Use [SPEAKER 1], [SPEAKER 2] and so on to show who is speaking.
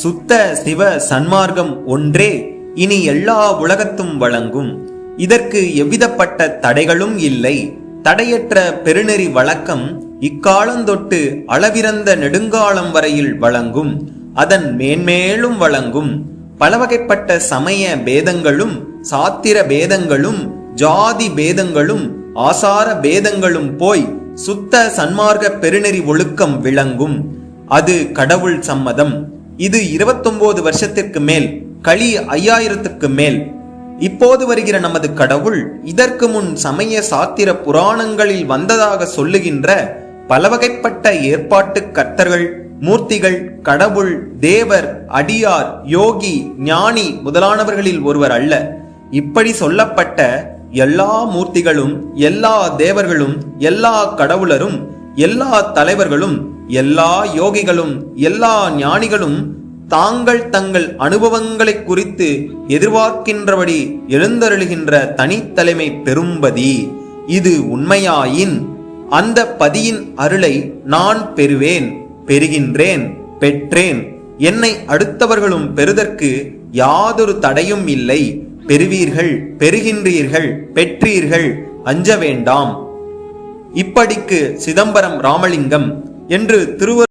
[SPEAKER 1] சுத்த சிவ சன்மார்க்கம் ஒன்றே இனி எல்லா உலகத்தும் வழங்கும். இதற்கு எவ்விதப்பட்ட தடைகளும் இல்லை. தடையற்ற பெருநெறி வழக்கம் இக்காலந்தொட்டு அளவிறந்த நெடுங்காலம் வரையில் வழங்கும். அதன் மேன்மேலும் வழங்கும். பலவகைப்பட்ட சமய பேதங்களும் சாத்திர பேதங்களும் ஜாதி பேதங்களும் ஆசார பேதங்களும் போய் சுத்த சன்மார்க்க பெருநெறி ஒழுக்கம் விளங்கும். அது கடவுள் சம்மதம். இது 29 வருஷத்திற்கு மேல், களி 5000க்கு மேல். இப்போது வருகிற நமது கடவுள் இதற்கு முன் சமய சாத்திர புராணங்களில் வந்ததாக சொல்லுகின்ற பலவகைப்பட்ட ஏற்பாட்டு கர்த்தர்கள், மூர்த்திகள், கடவுள், தேவர், அடியார், யோகி, ஞானி முதலானவர்களில் ஒருவர் அல்ல. இப்படி சொல்லப்பட்ட எல்லா மூர்த்திகளும், எல்லா தேவர்களும், எல்லா கடவுளரும், எல்லா தலைவர்களும், எல்லா யோகிகளும், எல்லா ஞானிகளும் தாங்கள் தங்கள் அனுபவங்களை குறித்து எதிர்பார்க்கின்றபடி எழுந்தருளுகின்ற தனித்தலைமை பெரும்பதி. இது உண்மையாயின் அந்த பதியின் அருளை நான் பெறுவேன், பெறுகின்றேன், பெற்றேன். என்னை அடுத்தவர்களும் பெறுதற்கு யாதொரு தடையும் இல்லை. பெறுவீர்கள், பெறுகின்றீர்கள், பெற்றீர்கள், அஞ்ச வேண்டாம். இப்படிக்கு சிதம்பரம் ராமலிங்கம் என்று